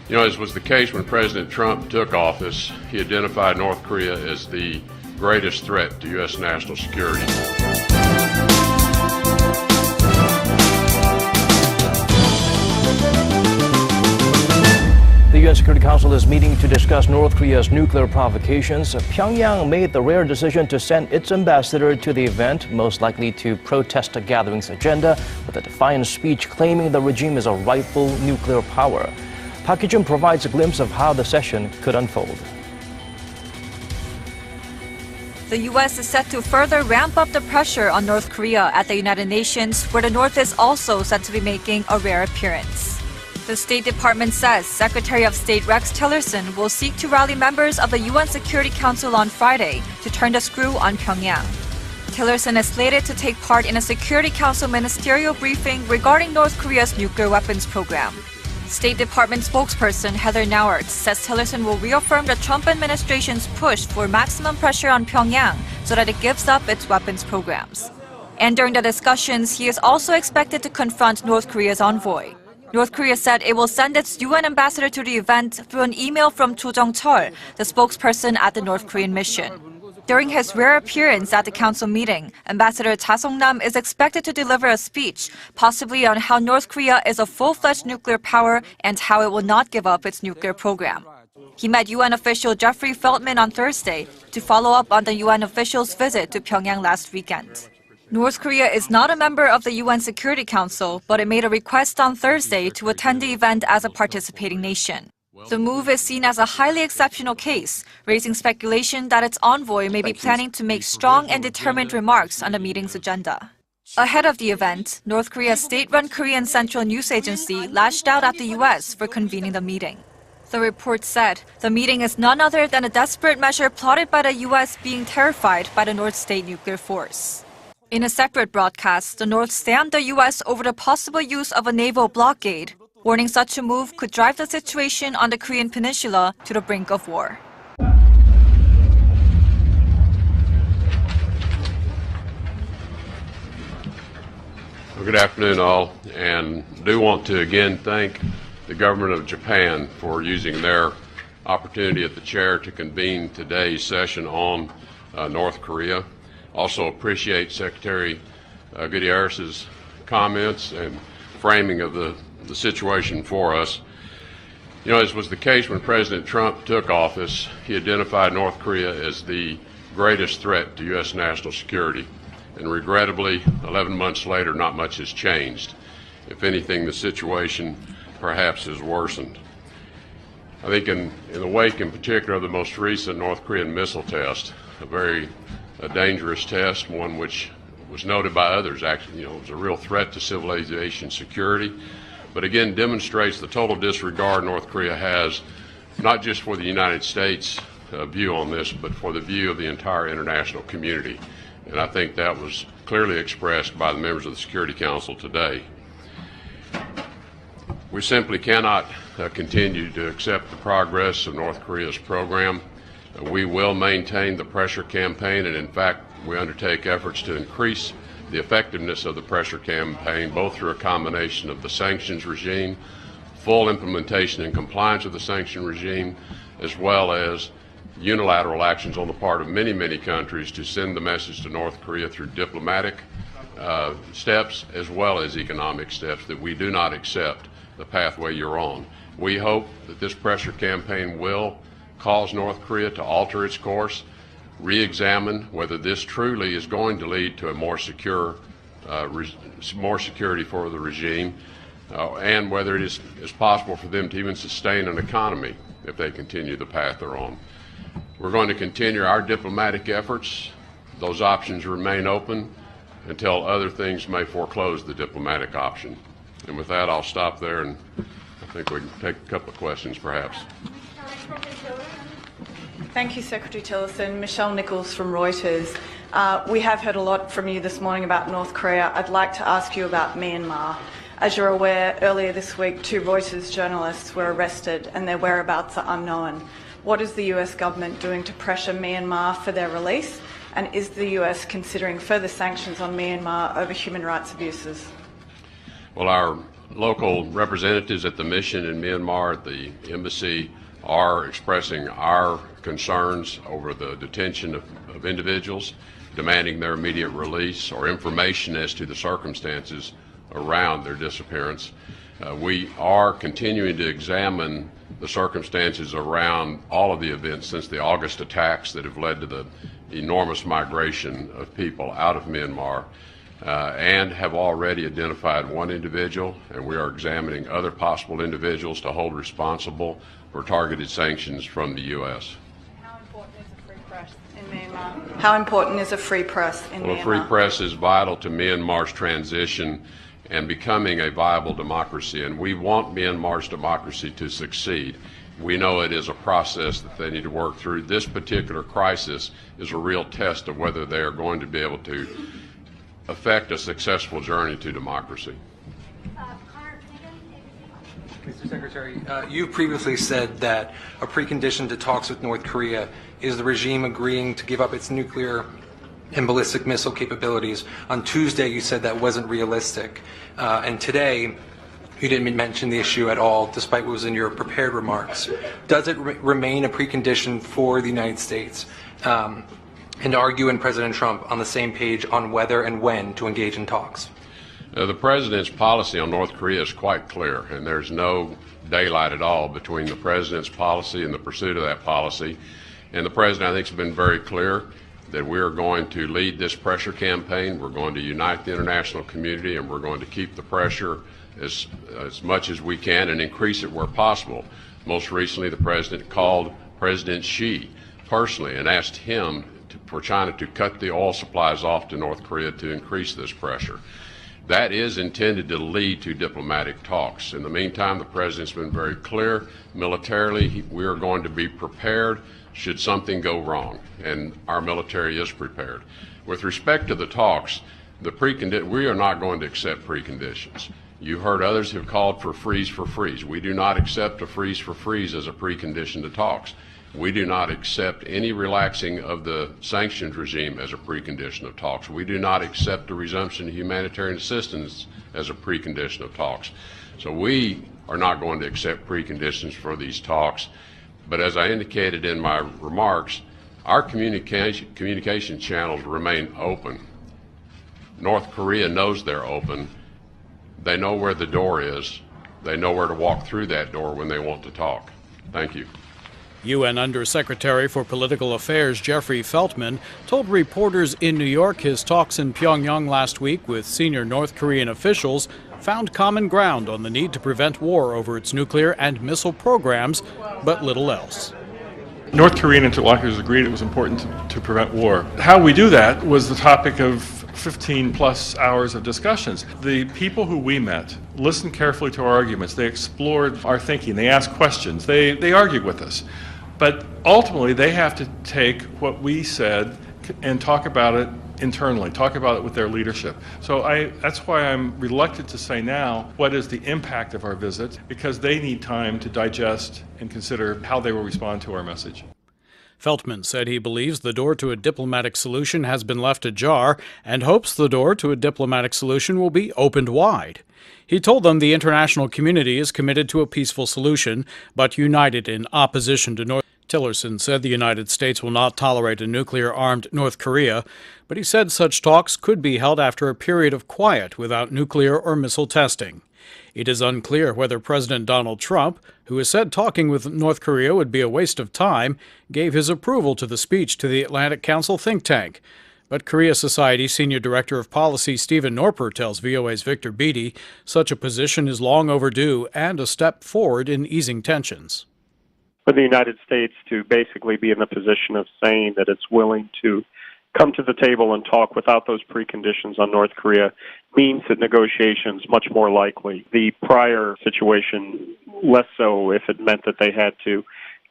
As was the case when President Trump took office, he identified North Korea as the greatest threat to U.S. national security. The U.S. Security Council is meeting to discuss North Korea's nuclear provocations. Pyongyang made the rare decision to send its ambassador to the event, most likely to protest the gathering's agenda, with a defiant speech claiming the regime is a rightful nuclear power. Park Hee-jun provides a glimpse of how the session could unfold. The U.S. is set to further ramp up the pressure on North Korea at the United Nations, where the North is also set to be making a rare appearance. The State Department says Secretary of State Rex Tillerson will seek to rally members of the UN Security Council on Friday to turn the screw on Pyongyang. Tillerson is slated to take part in a Security Council ministerial briefing regarding North Korea's nuclear weapons program. State Department spokesperson Heather Nauert says Tillerson will reaffirm the Trump administration's push for maximum pressure on Pyongyang so that it gives up its weapons programs. And during the discussions, he is also expected to confront North Korea's envoy. North Korea said it will send its UN ambassador to the event through an email from Cho Jong-chol, the spokesperson at the North Korean mission. During his rare appearance at the council meeting, Ambassador Cha Song-nam is expected to deliver a speech, possibly on how North Korea is a full-fledged nuclear power and how it will not give up its nuclear program. He met UN official Jeffrey Feltman on Thursday to follow up on the UN official's visit to Pyongyang last weekend. North Korea is not a member of the UN Security Council, but it made a request on Thursday to attend the event as a participating nation. The move is seen as a highly exceptional case, raising speculation that its envoy may be planning to make strong and determined remarks on the meeting's agenda. Ahead of the event, North Korea's state-run Korean Central News Agency lashed out at the U.S. for convening the meeting. The report said the meeting is none other than a desperate measure plotted by the U.S. being terrified by the North State nuclear force. In a separate broadcast, the North slammed the U.S. over the possible use of a naval blockade, warning such a move could drive the situation on the Korean peninsula to the brink of war. Well, good afternoon, all, and do want to again thank the government of Japan for using their opportunity at the chair to convene today's session on North Korea. Also appreciate Secretary Gutierrez's comments and framing of the situation for us. As was the case when President Trump took office, he identified North Korea as the greatest threat to U.S. national security. And regrettably, 11 months later, not much has changed. If anything, the situation perhaps has worsened. I think in the wake in particular of the most recent North Korean missile test, a dangerous test, one which was noted by others, actually, it was a real threat to civilization security, but again demonstrates the total disregard North Korea has, not just for the United States view on this, but for the view of the entire international community. And I think that was clearly expressed by the members of the Security Council today. We simply cannot continue to accept the progress of North Korea's program. We will maintain the pressure campaign, and in fact, we undertake efforts to increase the effectiveness of the pressure campaign, both through a combination of the sanctions regime, full implementation and compliance with the sanction regime, as well as unilateral actions on the part of many, many countries to send the message to North Korea through diplomatic steps as well as economic steps that we do not accept the pathway you're on. We hope that this pressure campaign will cause North Korea to alter its course, re-examine whether this truly is going to lead to a more security for the regime, and whether it is possible for them to even sustain an economy if they continue the path they're on. We're going to continue our diplomatic efforts. Those options remain open until other things may foreclose the diplomatic option. And with that, I'll stop there, and I think we can take a couple of questions, perhaps. Thank you, Secretary Tillerson. Michelle Nichols from Reuters. We have heard a lot from you this morning about North Korea. I'd like to ask you about Myanmar. As you're aware, earlier this week, 2 Reuters journalists were arrested and their whereabouts are unknown. What is the US government doing to pressure Myanmar for their release? And is the US considering further sanctions on Myanmar over human rights abuses? Well, our local representatives at the mission in Myanmar, at the embassy, are expressing our concerns over the detention of individuals, demanding their immediate release or information as to the circumstances around their disappearance. We are continuing to examine the circumstances around all of the events since the August attacks that have led to the enormous migration of people out of Myanmar, and have already identified one individual, and we are examining other possible individuals to hold responsible for targeted sanctions from the U.S. How important is a free press in Myanmar? How important is a free press in Myanmar? Well, a free press is vital to Myanmar's transition and becoming a viable democracy, and we want Myanmar's democracy to succeed. We know it is a process that they need to work through. This particular crisis is a real test of whether they are going to be able to affect a successful journey to democracy. Mr. Secretary, you previously said that a precondition to talks with North Korea is the regime agreeing to give up its nuclear and ballistic missile capabilities. On Tuesday, you said that wasn't realistic. And today, you didn't mention the issue at all, despite what was in your prepared remarks. Does it remain a precondition for the United States? And are you and President Trump on the same page on whether and when to engage in talks? The President's policy on North Korea is quite clear, and there's no daylight at all between the President's policy and the pursuit of that policy. And the President, I think, has been very clear that we are going to lead this pressure campaign. We're going to unite the international community, and we're going to keep the pressure as much as we can and increase it where possible. Most recently, the President called President Xi personally and asked him for China to cut the oil supplies off to North Korea to increase this pressure. That is intended to lead to diplomatic talks. In the meantime, the President's been very clear. Militarily, we are going to be prepared should something go wrong, and our military is prepared. With respect to the talks, we are not going to accept preconditions. You heard others who have called for freeze for freeze. We do not accept a freeze for freeze as a precondition to talks. We do not accept any relaxing of the sanctions regime as a precondition of talks. We do not accept the resumption of humanitarian assistance as a precondition of talks. So we are not going to accept preconditions for these talks. But as I indicated in my remarks, our communication channels remain open. North Korea knows they're open. They know where the door is. They know where to walk through that door when they want to talk. Thank you. UN Undersecretary for Political Affairs Jeffrey Feltman told reporters in New York his talks in Pyongyang last week with senior North Korean officials found common ground on the need to prevent war over its nuclear and missile programs, but little else. North Korean interlocutors agreed it was important to prevent war. How we do that was the topic of 15 plus hours of discussions. The people who we met listened carefully to our arguments. They explored our thinking. They asked questions. They argued with us. But ultimately, they have to take what we said and talk about it internally, talk about it with their leadership. So that's why I'm reluctant to say now what is the impact of our visit, because they need time to digest and consider how they will respond to our message. Feltman said he believes the door to a diplomatic solution has been left ajar and hopes the door to a diplomatic solution will be opened wide. He told them the international community is committed to a peaceful solution, but united in opposition to North Korea. Tillerson said the United States will not tolerate a nuclear-armed North Korea, but he said such talks could be held after a period of quiet without nuclear or missile testing. It is unclear whether President Donald Trump, who has said talking with North Korea would be a waste of time, gave his approval to the speech to the Atlantic Council think tank. But Korea Society Senior Director of Policy Stephen Norper tells VOA's Victor Beattie such a position is long overdue and a step forward in easing tensions. For the United States to basically be in the position of saying that it's willing to come to the table and talk without those preconditions on North Korea means that negotiations much more likely. The prior situation, less so if it meant that they had to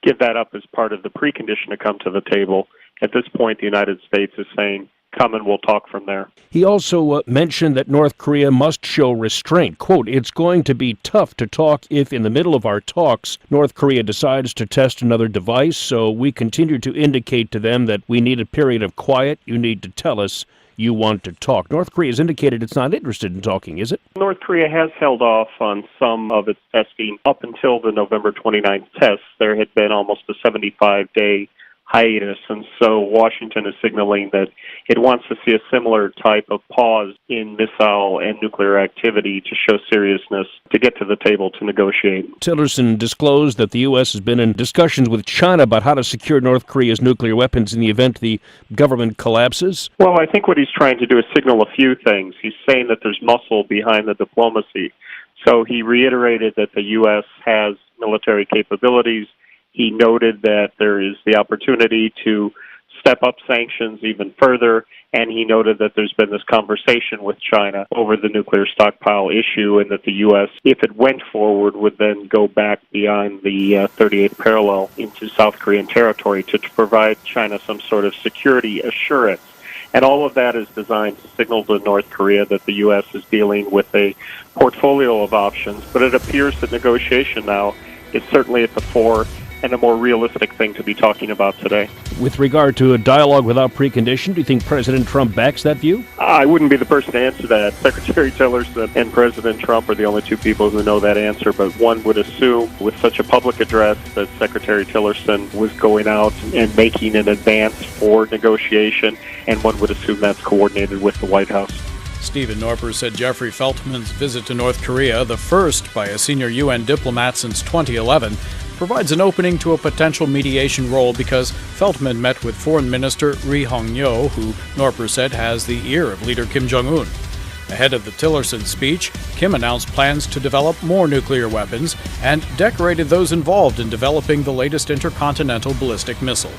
give that up as part of the precondition to come to the table. At this point, the United States is saying, come and we'll talk from there. He also mentioned that North Korea must show restraint. Quote, it's going to be tough to talk if in the middle of our talks, North Korea decides to test another device. So we continue to indicate to them that we need a period of quiet. You need to tell us you want to talk. North Korea has indicated it's not interested in talking, is it? North Korea has held off on some of its testing up until the November 29th tests. There had been almost a 75-day hiatus, and so Washington is signaling that it wants to see a similar type of pause in missile and nuclear activity to show seriousness to get to the table to negotiate. Tillerson disclosed that the U.S. has been in discussions with China about how to secure North Korea's nuclear weapons in the event the government collapses. Well, I think what he's trying to do is signal a few things. He's saying that there's muscle behind the diplomacy. So he reiterated that the U.S. has military capabilities. He noted that there is the opportunity to step up sanctions even further, and he noted that there's been this conversation with China over the nuclear stockpile issue, and that the U.S., if it went forward, would then go back beyond the 38th parallel into South Korean territory to provide China some sort of security assurance. And all of that is designed to signal to North Korea that the U.S. is dealing with a portfolio of options, but it appears that negotiation now is certainly at the fore and a more realistic thing to be talking about today. With regard to a dialogue without precondition, do you think President Trump backs that view? I wouldn't be the person to answer that. Secretary Tillerson and President Trump are the only two people who know that answer, but one would assume with such a public address that Secretary Tillerson was going out and making an advance for negotiation, and one would assume that's coordinated with the White House. Stephen Norper said Jeffrey Feltman's visit to North Korea, the first by a senior UN diplomat since 2011, provides an opening to a potential mediation role because Feltman met with Foreign Minister Ri Hong-yo, who Norper said has the ear of leader Kim Jong-un. Ahead of the Tillerson speech, Kim announced plans to develop more nuclear weapons and decorated those involved in developing the latest intercontinental ballistic missile.